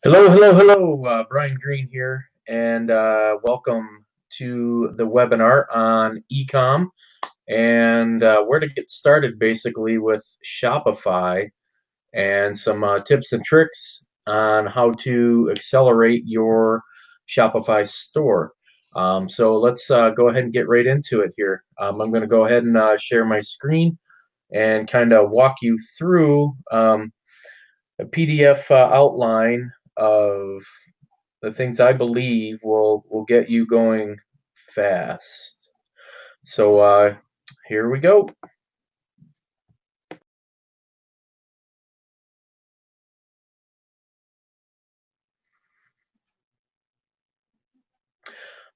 Hello, hello, hello. Brian Green here, and welcome to the webinar on eComm. And where to get started basically with Shopify and some tips and tricks on how to accelerate your Shopify store. So let's go ahead and get right into it here. I'm going to go ahead and share my screen and kind of walk you through a PDF outline of the things I believe will get you going fast. So here we go.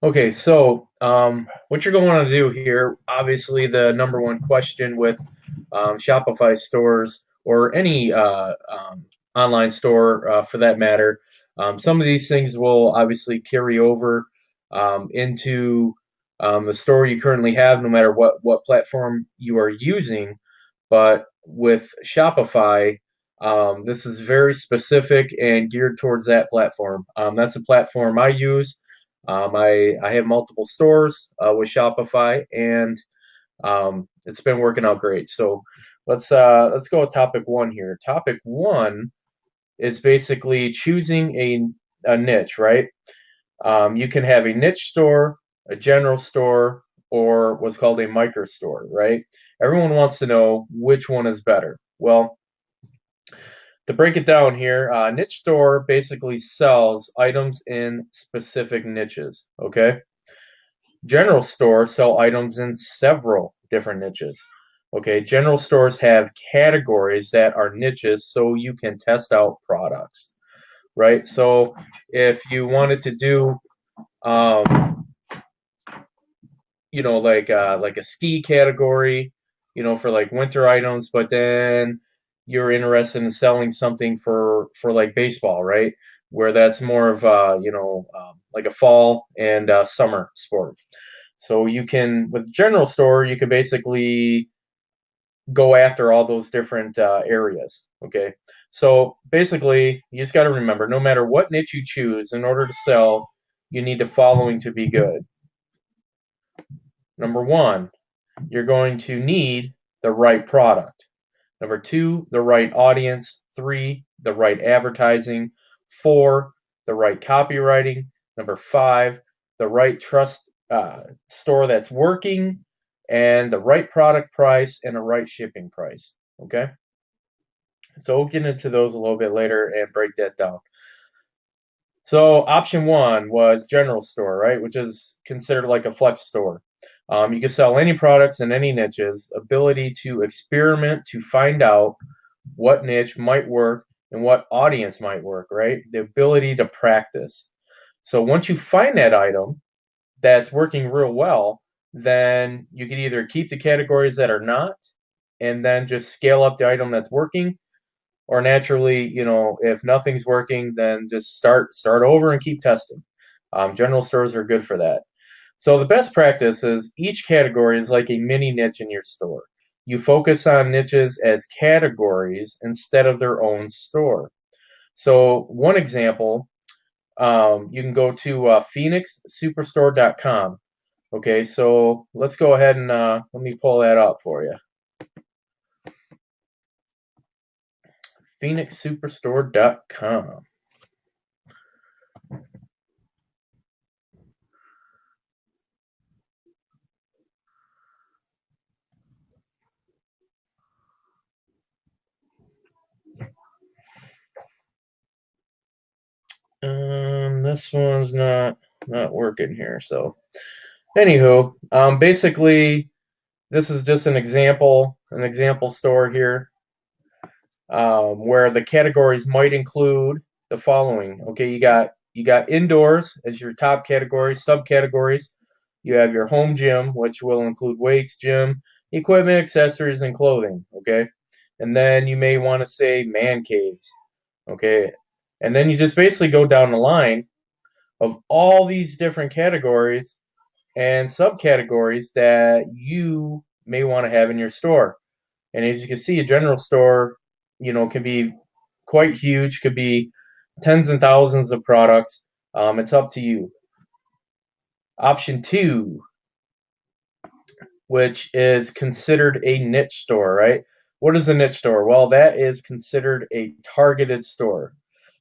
Okay, so what you're going to want to do here, obviously the number one question with Shopify stores or any online store for that matter, some of these things will obviously carry over into the store you currently have, no matter what platform you are using. But with Shopify, this is very specific and geared towards that platform. That's the platform I use. I have multiple stores with Shopify, and it's been working out great. So let's go with topic one here. Topic one is basically choosing a niche, right? You can have a niche store, a general store, or what's called a micro store, right? Everyone wants to know which one is better. Well, to break it down here, niche store basically sells items in specific niches, okay? General stores sell items in several different niches. Okay, general stores have categories that are niches so you can test out products, right? So if you wanted to do um, like a ski category, for like winter items, but then you're interested in selling something for like baseball, right? Where that's more of like a fall and summer sport. So you can, with general store, you can basically go after all those different areas. Okay, so basically, you just got to remember, no matter what niche you choose, in order to sell, you need the following to be good. Number one, you're going to need the right product. Number two, the right audience. Three, the right advertising. Four, the right copywriting. Number five, the right trust store that's working, and the right product price and the right shipping price. Okay, so we'll get into those a little bit later and break that down. So option one was general store, right, which is considered like a flex store. You can sell any products in any niches. Ability to experiment to find out what niche might work and what audience might work, right? The ability to practice. So once you find that item that's working real well, then you can either keep the categories that are not and then just scale up the item that's working, or naturally, if nothing's working, then just start over and keep testing. General stores are good for that. So the best practice is each category is like a mini niche in your store. You focus on niches as categories instead of their own store. So one example, you can go to phoenixsuperstore.com. Okay, so let's go ahead and let me pull that up for you. phoenixsuperstore.com. This one's not working here. So, anywho, basically, this is just an example store here, where the categories might include the following. Okay, you got indoors as your top category, subcategories. You have your home gym, which will include weights, gym equipment, accessories, and clothing. Okay, and then you may want to say man caves. Okay, and then you just basically go down the line of all these different categories and subcategories that you may want to have in your store. And as you can see, a general store, can be quite huge, could be tens and thousands of products. It's up to you. Option 2, which is considered a niche store, right? What is a niche store? Well, that is considered a targeted store.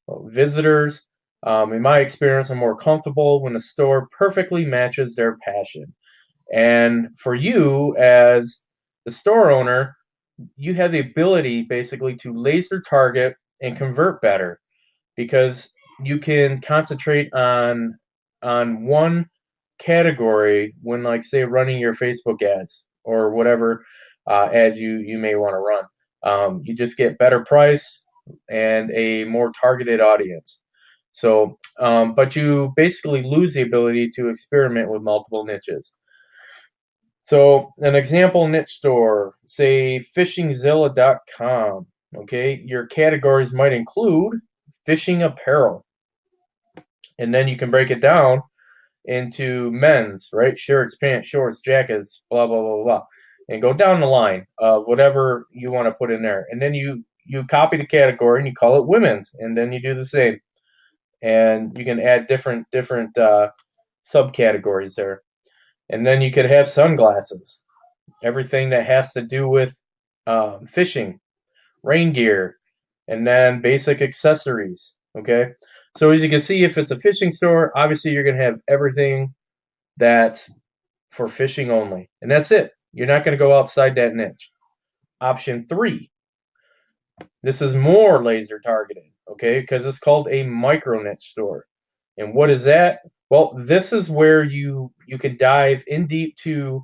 Well, visitors, in my experience, are more comfortable when a store perfectly matches their passion. And for you, as the store owner, you have the ability basically to laser target and convert better because you can concentrate on one category when, like, say, running your Facebook ads or whatever ads you may want to run. You just get better price and a more targeted audience. So, but you basically lose the ability to experiment with multiple niches. So, an example niche store, say fishingzilla.com. Okay, your categories might include fishing apparel, and then you can break it down into men's, right? Shirts, pants, shorts, jackets, blah blah blah blah, and go down the line of whatever you want to put in there, and then you copy the category and you call it women's, and then you do the same, and you can add different subcategories there, and then you could have sunglasses, everything that has to do with fishing, rain gear, and then basic accessories. Okay, so as you can see, if it's a fishing store, obviously you're going to have everything that's for fishing only, and that's it. You're not going to go outside that niche. Option 3, this is more laser targeted, okay, because it's called a micro niche store. And what is that? Well, this is where you can dive in deep to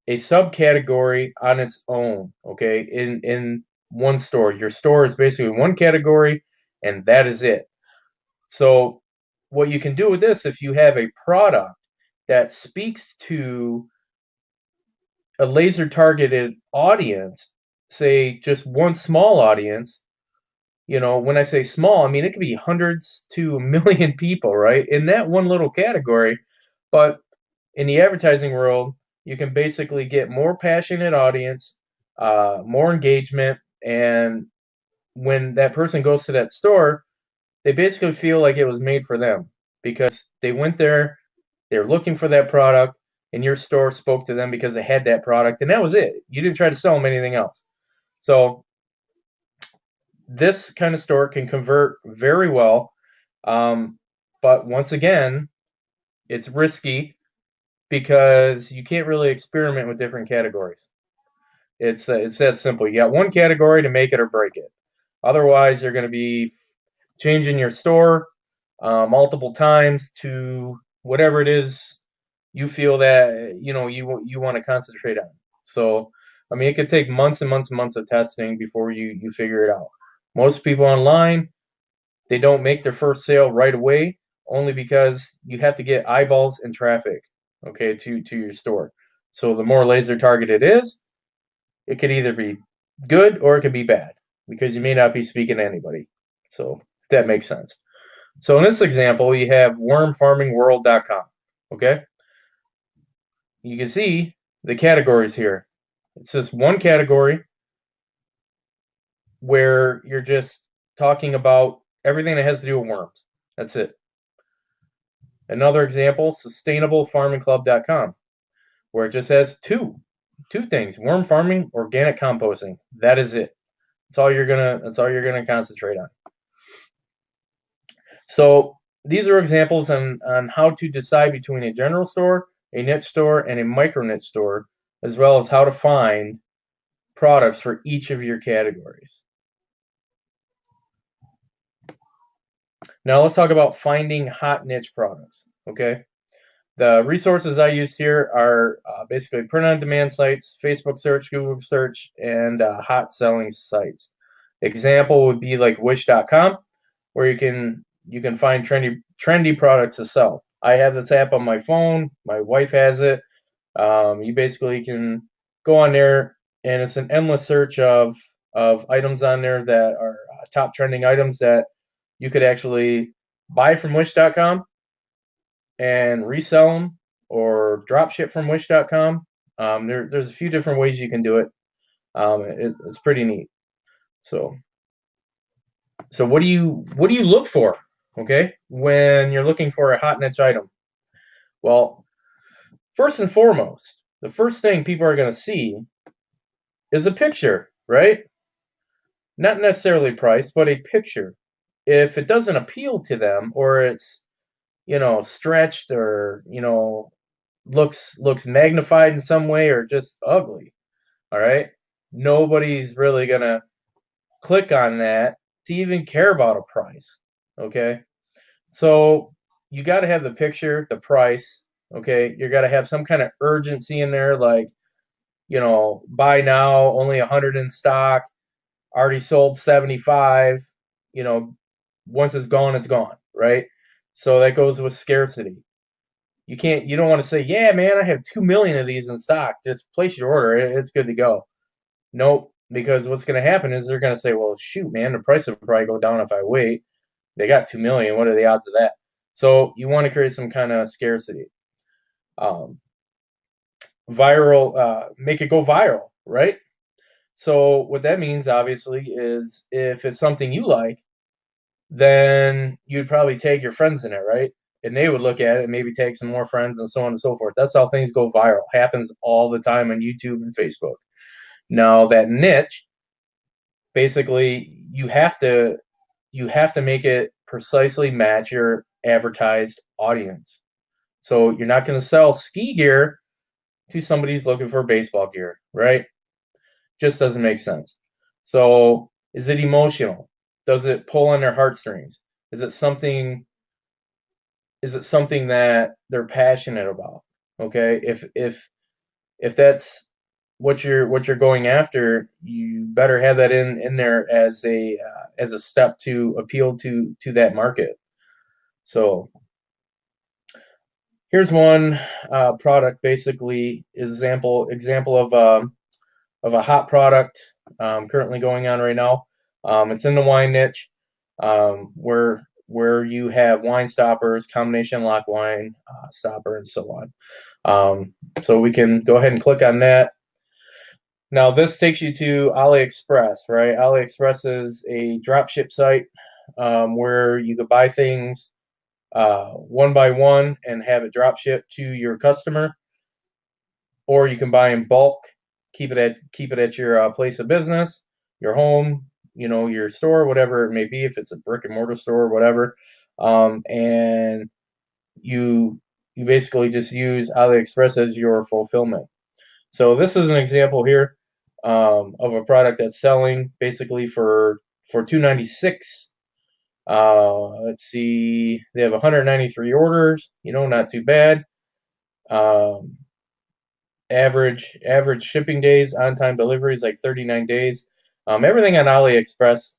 a subcategory on its own, okay, in one store. Your store is basically one category, and that is it. So what you can do with this, if you have a product that speaks to a laser targeted audience, say just one small audience, when I say small, I mean it could be hundreds to a million people, right, in that one little category. But in the advertising world, you can basically get more passionate audience, more engagement, and when that person goes to that store, they basically feel like it was made for them because they went there, they're looking for that product, and your store spoke to them because they had that product, and that was it. You didn't try to sell them anything else. So this kind of store can convert very well, but once again, it's risky because you can't really experiment with different categories. It's that simple. You got one category to make it or break it. Otherwise, you're going to be changing your store multiple times to whatever it is you feel that you want to concentrate on. So, I mean, it could take months and months and months of testing before you figure it out. Most people online, they don't make their first sale right away, only because you have to get eyeballs and traffic, okay, to your store. So the more laser targeted it is, it could either be good or it could be bad because you may not be speaking to anybody. So that makes sense. So in this example, you have wormfarmingworld.com. Okay, you can see the categories here. It's just one category where you're just talking about everything that has to do with worms. That's it. Another example, sustainablefarmingclub.com, where it just has two things: worm farming, organic composting. That is it. That's all you're gonna concentrate on. So these are examples on how to decide between a general store, a niche store, and a micro niche store, as well as how to find products for each of your categories. Now let's talk about finding hot niche products. Okay, the resources I used here are basically print-on-demand sites, Facebook search, Google search, and hot selling sites. Example would be like Wish.com, where you can find trendy products to sell. I have this app on my phone. My wife has it. You basically can go on there, and it's an endless search of items on there that are top trending items that you could actually buy from Wish.com and resell them or drop ship from Wish.com. There's a few different ways you can do it. It's pretty neat. So So what do you look for, okay, when you're looking for a hot niche item? Well, first and foremost, the first thing people are going to see is a picture, right? Not necessarily price, but a picture. If it doesn't appeal to them, or it's, stretched, or, looks magnified in some way, or just ugly, all right, nobody's really going to click on that to even care about a price, okay? So you got to have the picture, the price, okay? You got to have some kind of urgency in there, like, buy now, only 100 in stock, already sold 75, you know, once it's gone, right? So that goes with scarcity. You don't want to say, yeah, man, I have 2 million of these in stock. Just place your order. It's good to go. Nope, because what's going to happen is they're going to say, well, shoot, man, the price will probably go down if I wait. They got 2 million. What are the odds of that? So you want to create some kind of scarcity. Um, make it go viral, right? So what that means, obviously, is if it's something you like, then you'd probably tag your friends in it, right? And they would look at it and maybe tag some more friends and so on and so forth. That's how things go viral. Happens all the time on YouTube and Facebook. Now that niche, basically, you have to make it precisely match your advertised audience. So you're not going to sell ski gear to somebody who's looking for baseball gear, right? Just doesn't make sense. So is it emotional? Does it pull on their heartstrings? Is it something that they're passionate about? Okay? If that's what you're going after, you better have that in there as a step to appeal to that market. So here's one product, basically example of a hot product currently going on right now. It's in the wine niche, where you have wine stoppers, combination lock wine stopper, and so on. So we can go ahead and click on that. Now this takes you to AliExpress, right? AliExpress is a dropship site where you could buy things one by one and have it drop shipped to your customer, or you can buy in bulk, keep it at your place of business, your home, your store, whatever it may be, if it's a brick and mortar store, whatever, and you basically just use AliExpress as your fulfillment. So this is an example here of a product that's selling basically for $296. Let's see, they have 193 orders. Not too bad. Um, average shipping days, on time delivery is like 39 days. Everything on AliExpress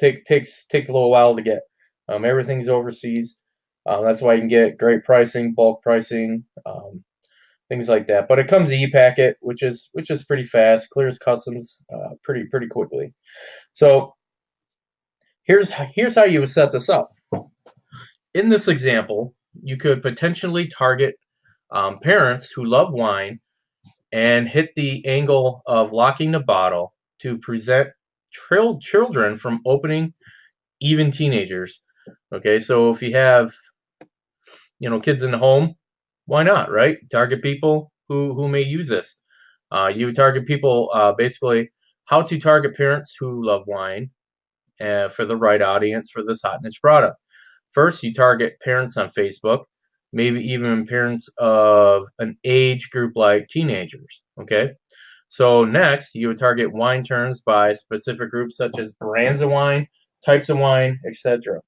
takes a little while to get. Everything's overseas. That's why you can get great pricing, bulk pricing, things like that. But it comes e-packet, which is pretty fast, clears customs pretty quickly. So here's how you would set this up. In this example, you could potentially target parents who love wine and hit the angle of locking the bottle to present children from opening, even teenagers. Okay, so if you have kids in the home, why not, right? Target people who may use this. You target people, basically how to target parents who love wine for the right audience for this hot niche product. First, you target parents on Facebook, maybe even parents of an age group like teenagers. Okay. So next, you would target wine terms by specific groups such as brands of wine, types of wine, etc.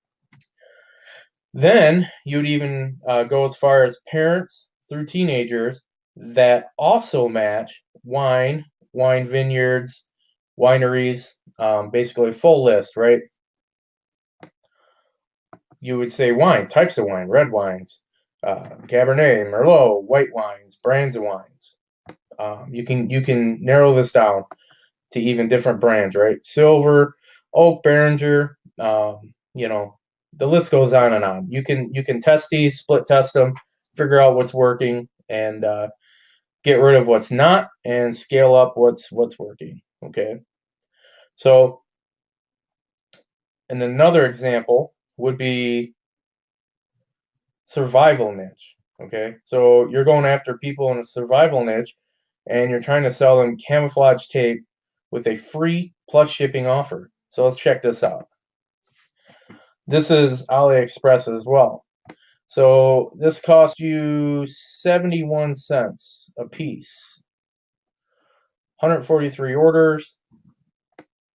Then you would even go as far as parents through teenagers that also match wine vineyards, wineries, basically full list, right? You would say wine, types of wine, red wines, Cabernet, Merlot, white wines, brands of wines. You can narrow this down to even different brands, right? Silver, oak, Behringer, the list goes on and on. You can test these, split test them, figure out what's working, and get rid of what's not, and scale up what's working. Okay, so And another example would be survival niche. Okay, so you're going after people in a survival niche and you're trying to sell them camouflage tape with a free plus shipping offer. So let's check this out. This is AliExpress as well. So this costs you 71 cents a piece. 143 orders.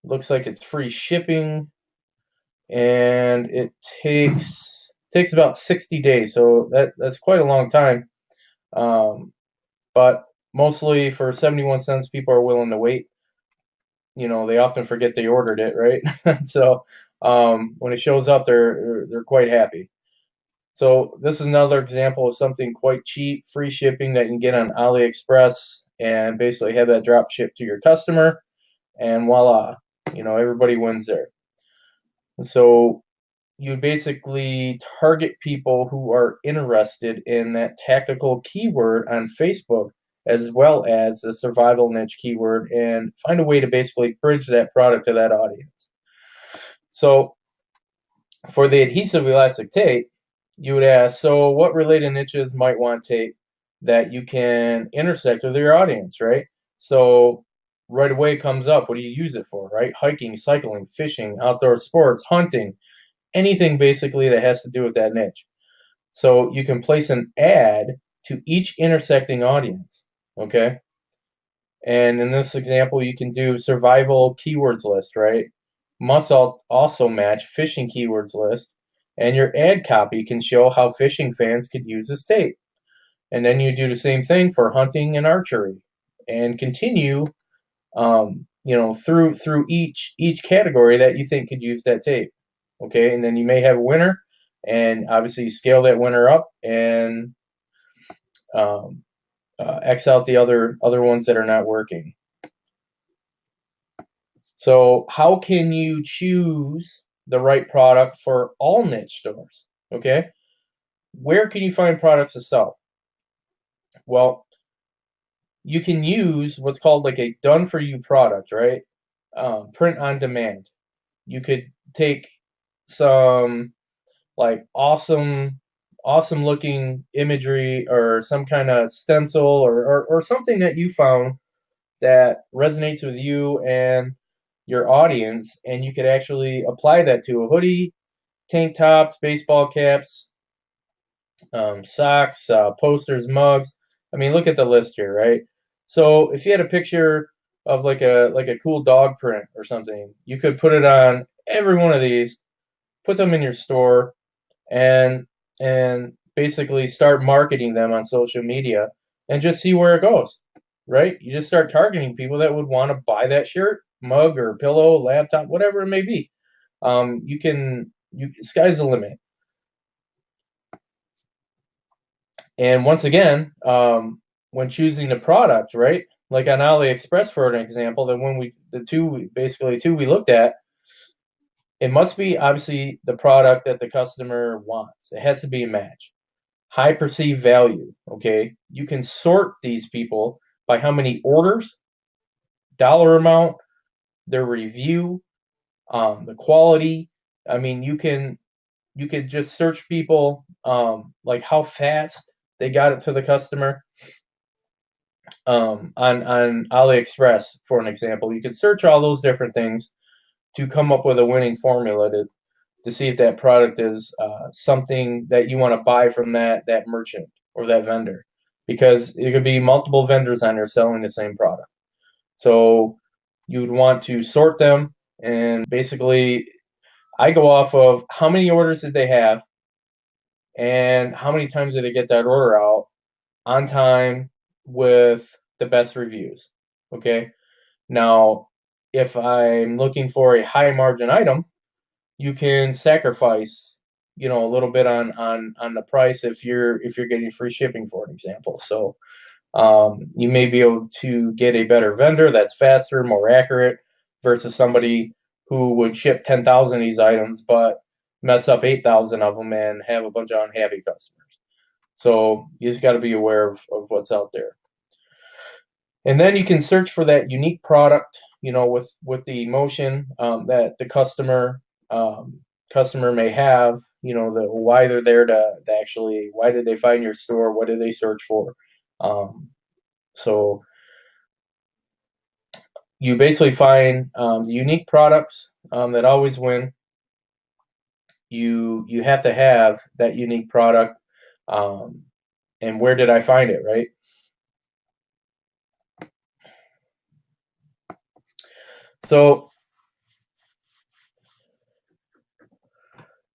Looks like it's free shipping, and it takes about 60 days. So that's quite a long time. But mostly for 71 cents, people are willing to wait. You know, they often forget they ordered it, right? So when it shows up, they're quite happy. So this is another example of something quite cheap, free shipping that you can get on AliExpress and basically have that drop shipped to your customer, and voila, you know, everybody wins there. So you basically target people who are interested in that tactical keyword on Facebook as well as the survival niche keyword and find a way to basically bridge that product to that audience. So for the adhesive elastic tape, you would ask, so what related niches might want tape that you can intersect with your audience, right? So right away comes up, what do you use it for, right? Hiking, cycling, fishing, outdoor sports, hunting, anything basically that has to do with that niche. So you can place an ad to each intersecting audience, okay? And in this example, you can do survival keywords list, right? Must also match fishing keywords list. And your ad copy can show how fishing fans could use this tape. And then you do the same thing for hunting and archery, and continue, you know, through each category that you think could use that tape. Okay, and then you may have a winner, and obviously scale that winner up and um, X out the other ones that are not working. So how can you choose the right product for all niche stores? Okay, where can you find products to sell? Well, you can use what's called like a done for you product, right? Print on demand. You could take some like awesome looking imagery or some kind of stencil or something that you found that resonates with you and your audience, and you could actually apply that to a hoodie, tank tops, baseball caps, socks, posters, mugs. I mean, look at the list here, right? So if you had a picture of like a cool dog print or something, you could put it on every one of these, put them in your store, and basically start marketing them on social media and just see where it goes, right? You just start targeting people that would want to buy that shirt, mug, or pillow, laptop, whatever it may be. Sky's the limit. And once again, when choosing the product, right? Like on AliExpress, for an example, the two we looked at, it must be obviously the product that the customer wants. It has to be a match. High perceived value, okay? You can sort these people by how many orders, dollar amount, their review, the quality. I mean, you could just search people, like how fast they got it to the customer. On AliExpress, for an example, you could search all those different things to come up with a winning formula to see if that product is something that you want to buy from that merchant or that vendor, because it could be multiple vendors on there selling the same product. So you would want to sort them, and basically I go off of how many orders did they have and how many times did they get that order out on time with the best reviews. Okay. Now, if I'm looking for a high margin item, you can sacrifice, you know, a little bit on the price if you're getting free shipping, for an example. So you may be able to get a better vendor that's faster, more accurate, versus somebody who would ship 10,000 of these items but mess up 8,000 of them and have a bunch of unhappy customers. So you just got to be aware of what's out there. And then you can search for that unique product, you know, with the emotion that the customer customer may have, why they're there to actually, why did they find your store? What did they search for? So you basically find the unique products that always win. You have to have that unique product. And where did I find it, right? So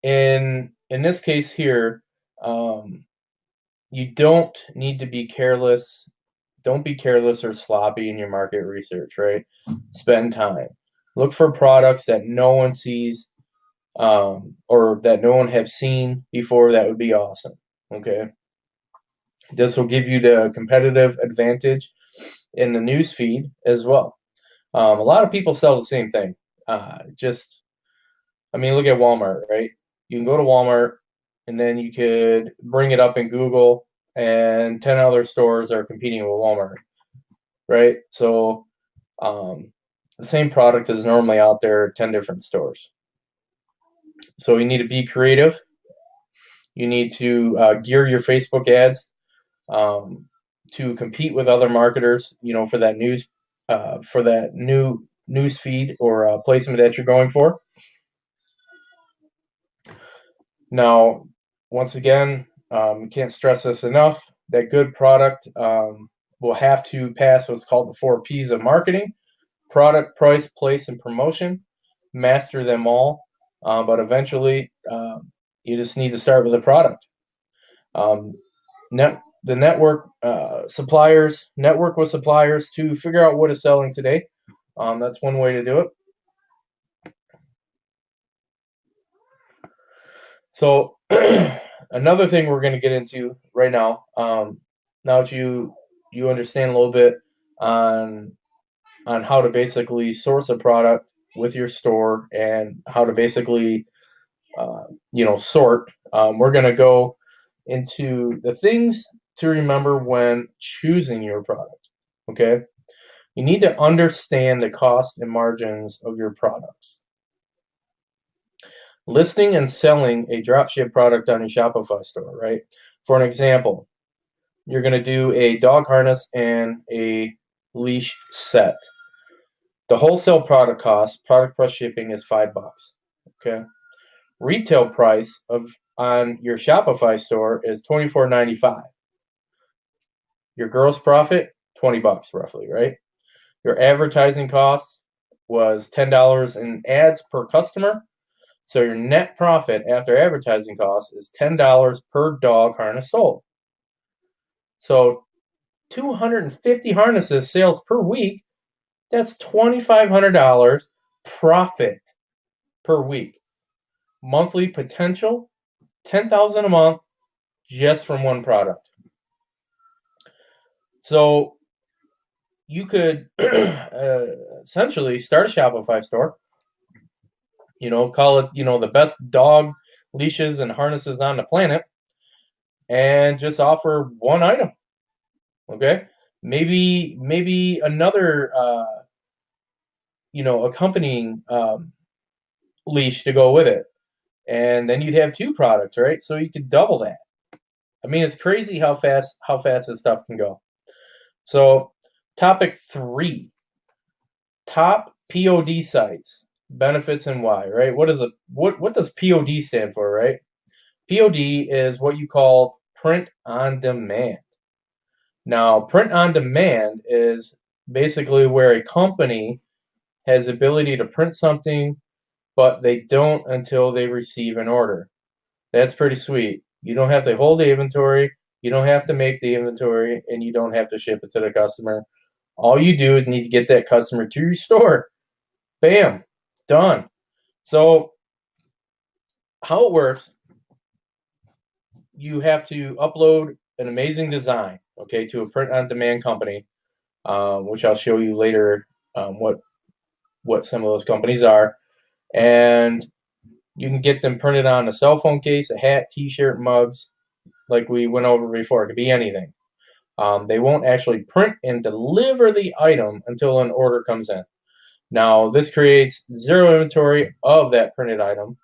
in this case here, you don't need to be careless. Don't be careless or sloppy in your market research, right? Spend time. Look for products that no one sees, or that no one have seen before. That would be awesome. Okay. This will give you the competitive advantage in the news feed as well. A lot of people sell the same thing. Look at Walmart, right? You can go to Walmart and then you could bring it up in Google, and 10 other stores are competing with Walmart, right? So the same product is normally out there at 10 different stores. So you need to be creative. You need to gear your Facebook ads to compete with other marketers, for that for that new news feed or placement that you're going for. Now, once again, can't stress this enough, that good product will have to pass what's called the 4 P's of marketing: product, price, place, and promotion. Master them all, but eventually you just need to start with a product. Um, the network network with suppliers to figure out what is selling today. That's one way to do it. So another thing we're going to get into right now, now that you understand a little bit on how to basically source a product with your store and how to basically sort. We're going to go into the things to remember when choosing your product. Okay, you need to understand the cost and margins of your products. Listing and selling a dropship product on your Shopify store, right? For an example, you're going to do a dog harness and a leash set. The wholesale product cost, product plus shipping, is $5. Okay. Retail price on your Shopify store is $24.95. Your gross profit, $20 roughly, right? Your advertising cost was $10 in ads per customer. So your net profit after advertising costs is $10 per dog harness sold. So 250 harnesses sales per week, that's $2,500 profit per week. Monthly potential, $10,000 a month just from one product. So you could essentially start a Shopify store, call it, the best dog leashes and harnesses on the planet, and just offer one item. Okay, maybe another accompanying leash to go with it, and then you'd have 2 products, right? So you could double that. I mean, it's crazy how fast this stuff can go. So topic 3, top POD sites, benefits and why, right? What does POD stand for, right? POD is what you call print on demand. Now, print on demand is basically where a company has the ability to print something, but they don't until they receive an order. That's pretty sweet. You don't have to hold the inventory, you don't have to make the inventory, and you don't have to ship it to the customer. All you do is need to get that customer to your store. Bam, done. So how it works, you have to upload an amazing design, okay, to a print-on-demand company, which I'll show you later what some of those companies are, and you can get them printed on a cell phone case, a hat, T-shirt, mugs, like we went over before. It could be anything. They won't actually print and deliver the item until an order comes in. Now, this creates zero inventory of that printed item,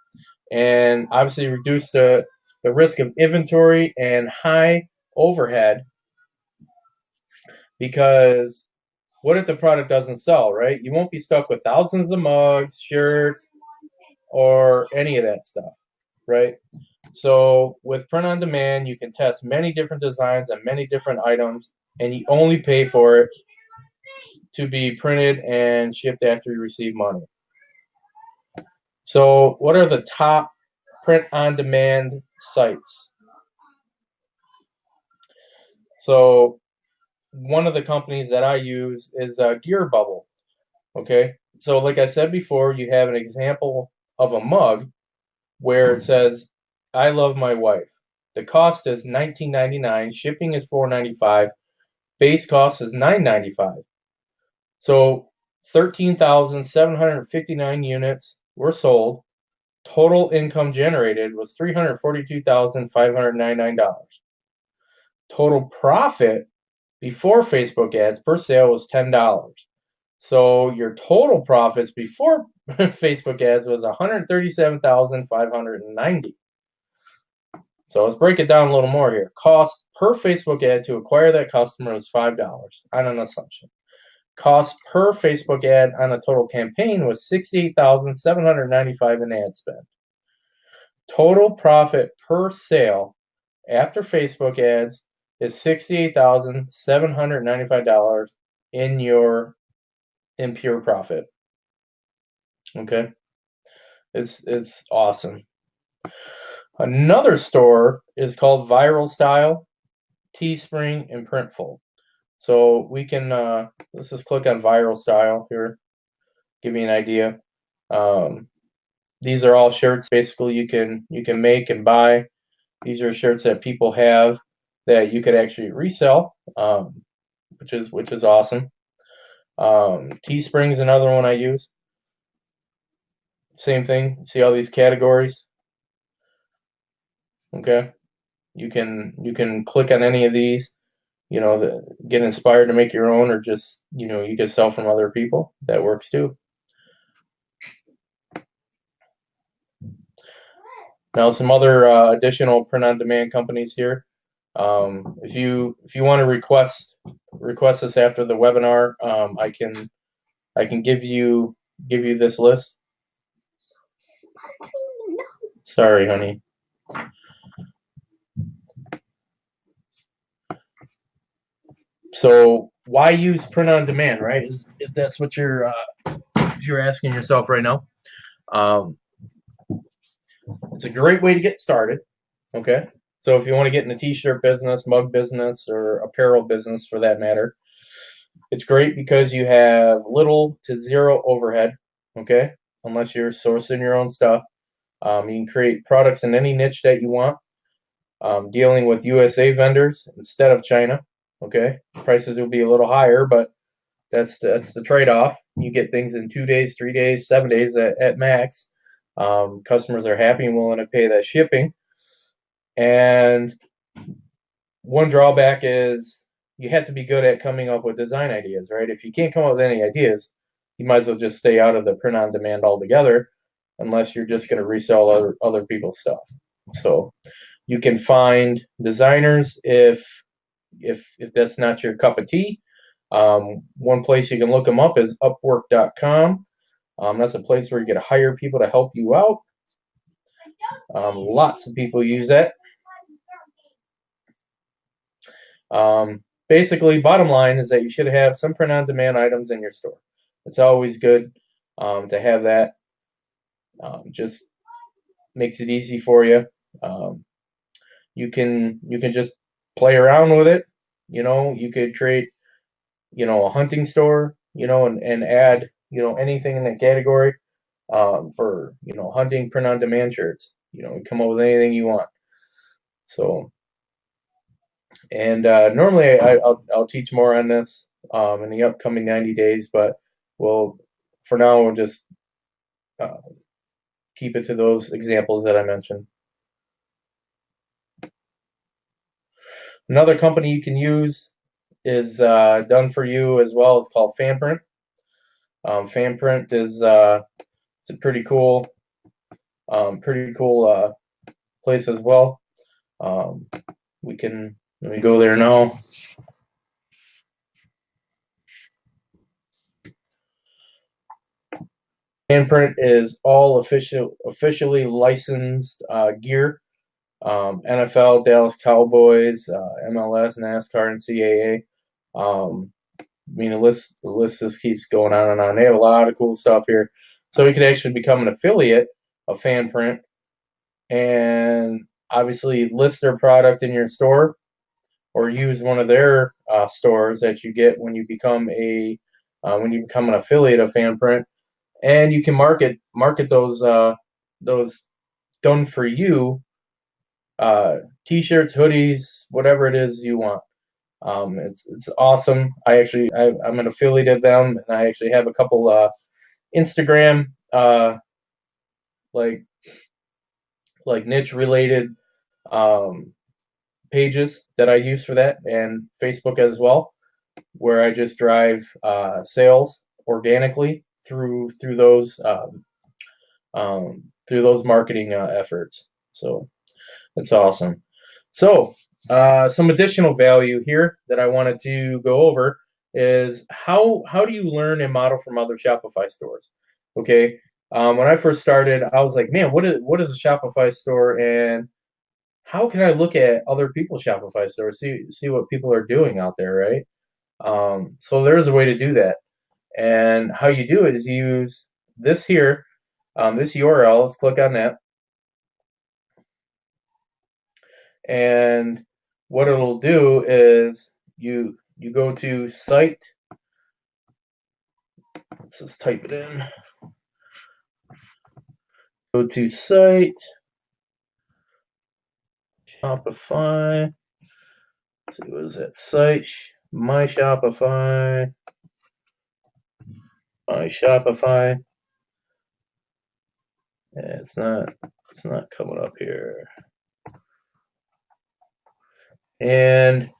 and obviously reduce the risk of inventory and high overhead, because what if the product doesn't sell, right? You won't be stuck with thousands of mugs, shirts, or any of that stuff, right? So with print on demand, you can test many different designs and many different items, and you only pay for it to be printed and shipped after you receive money. So what are the top print on demand sites? So one of the companies that I use is Gear Bubble. Okay, so like I said before, you have an example of a mug where it says, "I love my wife." The cost is $19.99. Shipping is $4.95. Base cost is $9.95. So 13,759 units were sold. Total income generated was $342,599. Total profit before Facebook ads per sale was $10. So your total profits before Facebook ads was $137,590. So let's break it down a little more here. Cost per Facebook ad to acquire that customer was $5 on an assumption. Cost per Facebook ad on a total campaign was $68,795 in ad spend. Total profit per sale after Facebook ads is $68,795 in pure profit. Okay, it's awesome. Another store is called Viral Style, Teespring, and Printful. So we can let's just click on Viral Style here, give me an idea. These are all shirts basically you can make and buy. These are shirts that people have that you could actually resell, which is awesome. Teespring is another one I use. Same thing. See all these categories. Okay, you can click on any of these. Get inspired to make your own, or just you can sell from other people. That works too. Now some other additional print-on-demand companies here. If you want to request this after the webinar, I can give you this list. Sorry, honey. So why use print on demand, right? If that's what you're asking yourself right now. It's a great way to get started. Okay, so if you want to get in the t-shirt business, mug business, or apparel business for that matter, it's great because you have little to zero overhead. Okay, unless you're sourcing your own stuff. You can create products in any niche that you want. Dealing with USA vendors instead of China. Okay, prices will be a little higher, but that's the trade-off. You get things in 2 days, 3 days, 7 days at max. Customers are happy and willing to pay that shipping. And one drawback is you have to be good at coming up with design ideas, right? If you can't come up with any ideas, you might as well just stay out of the print on demand altogether, unless you're just going to resell other people's stuff. So you can find designers if that's not your cup of tea. One place you can look them up is Upwork.com. That's a place where you get to hire people to help you out. Lots of people use that. Basically, bottom line is that you should have some print-on-demand items in your store. It's always good to have that. Just makes it easy for you. You can just play around with it. You could create a hunting store, and add anything in that category for hunting print-on-demand shirts. Come up with anything you want. So. And normally I'll teach more on this in the upcoming 90 days, but for now we'll just uh, keep it to those examples that I mentioned. Another company you can use is done for you as well. It's called Fanprint. Fan print is it's a pretty cool place as well. Um, let me go there now. Handprint is all officially licensed gear. NFL, Dallas Cowboys, MLS, NASCAR, and CAA. I mean, the list just keeps going on and on. They have a lot of cool stuff here. So you could actually become an affiliate of Fanprint and obviously list their product in your store or use one of their stores that you get when you become an affiliate of Fanprint, and you can market those done for you t-shirts, hoodies, whatever it is you want. It's awesome. I'm an affiliate of them, and I actually have a couple Instagram like niche related um, pages that I use for that, and Facebook as well, where I just drive sales organically through those marketing efforts. So that's awesome. So some additional value here that I wanted to go over is how do you learn and model from other Shopify stores? Okay, when I first started, I was like, man, what is a Shopify store, and how can I look at other people's Shopify stores, see what people are doing out there, right? So there's a way to do that, and how you do it is use this here, this URL. Let's click on that, and what it'll do is you go to site. Let's just type it in. Go to site, Shopify. Let's see, what is that? Site, my Shopify, my Shopify. Yeah, it's not coming up here. And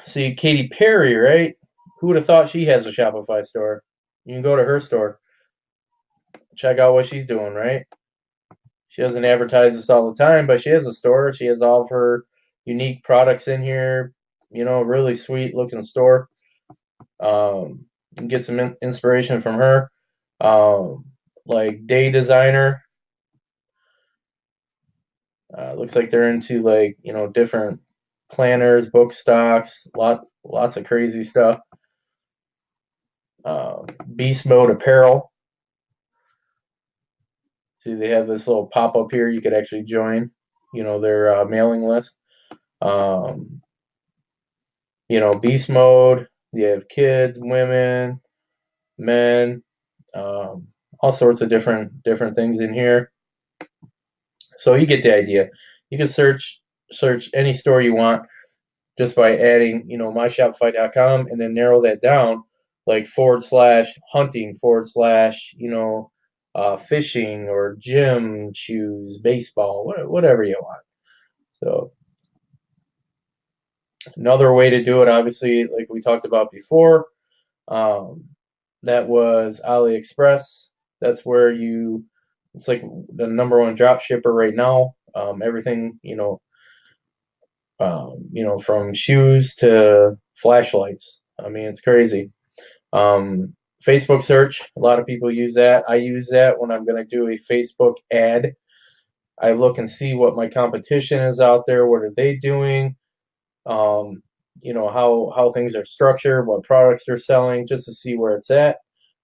see, Katy Perry, right? Who would have thought she has a Shopify store? You can go to her store, check out what she's doing, right? She doesn't advertise this all the time, but she has a store. She has all of her unique products in here. Really sweet looking store. You can get some inspiration from her. Like Day Designer. Looks like they're into different planners, book stocks, lots of crazy stuff. Beast Mode Apparel. See, they have this little pop up here. You could actually join, their mailing list. Um, Beast Mode. You have kids, women, men, all sorts of different things in here. So you get the idea. You can search any store you want just by adding, myshopify.com, and then narrow that down, like /hunting, fishing or gym, shoes, baseball, whatever you want. So another way to do it, obviously, like we talked about before, that was AliExpress. That's where it's like the number one drop shipper right now. Everything, from shoes to flashlights. I mean, it's crazy. Um, Facebook search, a lot of people use that. I use that when I'm going to do a Facebook ad. I look and see what my competition is out there. What are they doing? How things are structured, what products they're selling, just to see where it's at.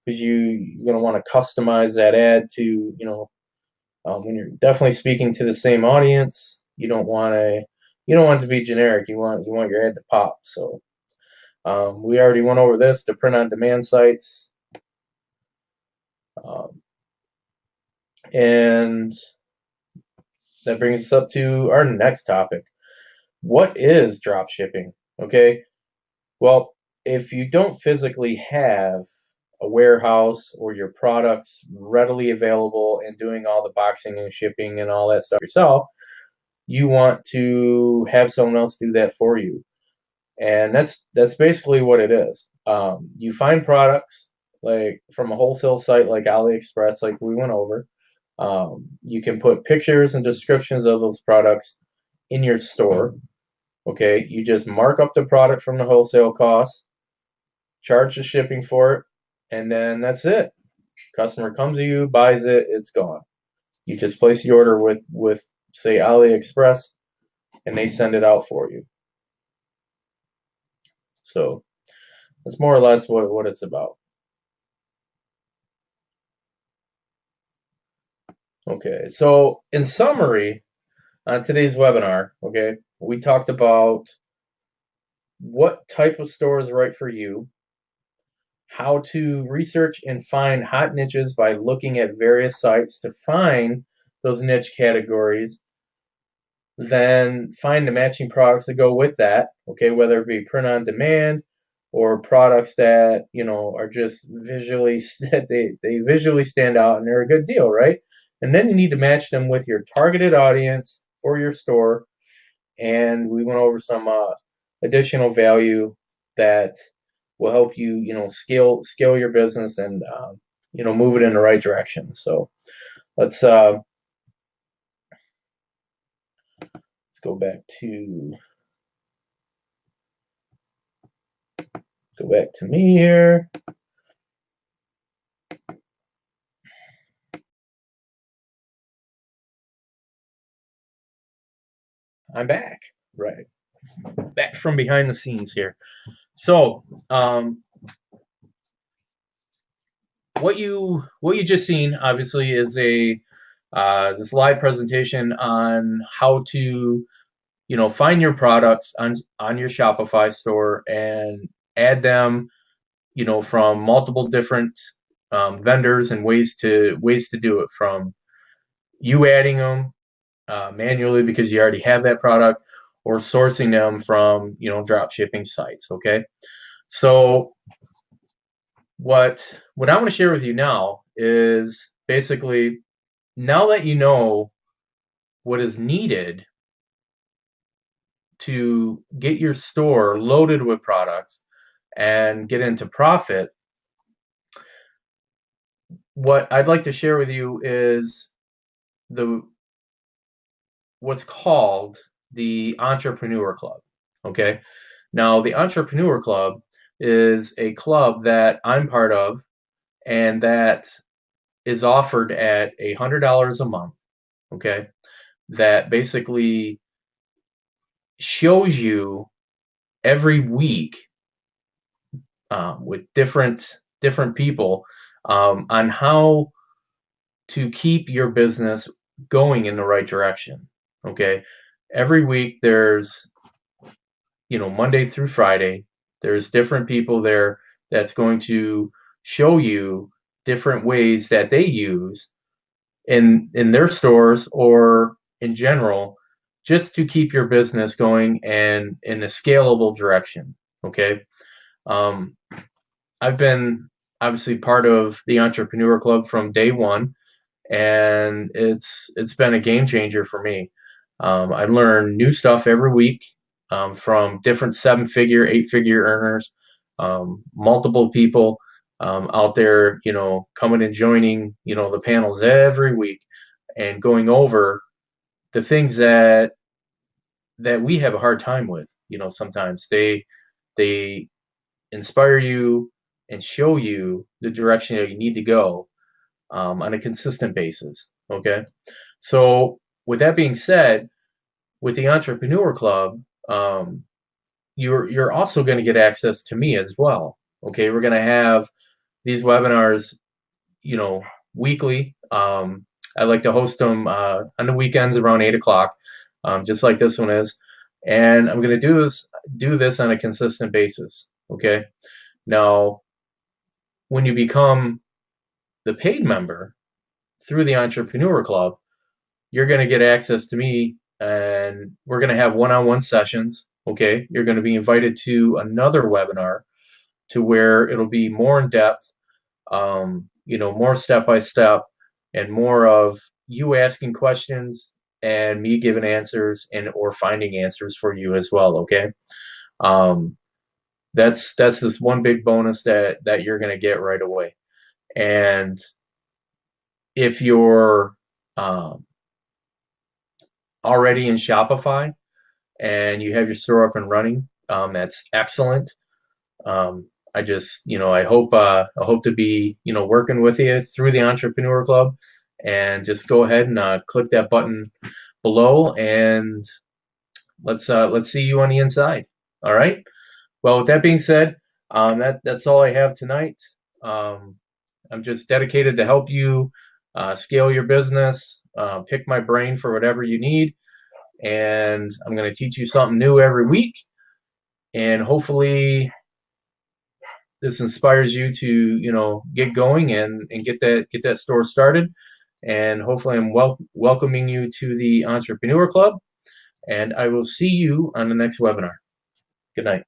Because you're going to want to customize that ad to, when you're definitely speaking to the same audience, you don't want it to be generic. You want your ad to pop. So we already went over this, the print on demand sites, um, and that brings us up to our next topic. What is drop shipping? Okay, well, if you don't physically have a warehouse or your products readily available and doing all the boxing and shipping and all that stuff yourself, you want to have someone else do that for you. And that's basically what it is. You find products like from a wholesale site like AliExpress, like we went over. You can put pictures and descriptions of those products in your store. Okay, you just mark up the product from the wholesale cost, charge the shipping for it, and then that's it. Customer comes to you, buys it, it's gone. You just place the order with say AliExpress, and they send it out for you. So that's more or less what it's about. Okay, so in summary, on today's webinar, okay, we talked about what type of store is right for you, how to research and find hot niches by looking at various sites to find those niche categories, then find the matching products that go with that, okay, whether it be print on demand or products that, are just visually, they visually stand out and they're a good deal, right? And then you need to match them with your targeted audience for your store. And we went over some additional value that will help you, scale your business and move it in the right direction. So let's go back to me here. I'm back, right? Back from behind the scenes here. So what you just seen obviously is a this live presentation on how to find your products on your Shopify store and add them from multiple different vendors and ways to do it, from you adding them manually because you already have that product, or sourcing them from drop shipping sites. Okay, so what I want to share with you now is basically, now that you know what is needed to get your store loaded with products and get into profit, what I'd like to share with you is the what's called the Entrepreneur Club. Okay, now the Entrepreneur Club is a club that I'm part of, and that is offered at $100 a month. Okay, that basically shows you every week with different people on how to keep your business going in the right direction. Okay, every week there's Monday through Friday, there's different people there that's going to show you different ways that they use in their stores or in general, just to keep your business going and in a scalable direction. Okay, um, I've been obviously part of the Entrepreneur Club from day one, and it's been a game changer for me. I learn new stuff every week from different 7-figure, 8-figure earners, multiple people out there, coming and joining, the panels every week and going over the things that we have a hard time with. Sometimes they inspire you and show you the direction that you need to go on a consistent basis. Okay, so with that being said, with the Entrepreneur Club, you're also going to get access to me as well. Okay, we're going to have these webinars, weekly. I like to host them on the weekends around 8 o'clock, just like this one is, and I'm going to do this on a consistent basis. Okay, now when you become the paid member through the Entrepreneur Club, you're going to get access to me, and we're going to have one-on-one sessions. Okay, you're going to be invited to another webinar to where it'll be more in depth, more step by step, and more of you asking questions and me giving answers and or finding answers for you as well. Okay, um, That's this one big bonus that you're going to get right away. And if you're um, already in Shopify and you have your store up and running, that's excellent. I just, I hope to be, working with you through the Entrepreneur Club, and just go ahead and click that button below, and let's see you on the inside. All right. Well, with that being said, that's all I have tonight. Um, I'm just dedicated to help you scale your business, pick my brain for whatever you need, and I'm going to teach you something new every week, and hopefully this inspires you to get going and get that store started. And hopefully I'm welcoming you to the Entrepreneur Club, and I will see you on the next webinar. Good night.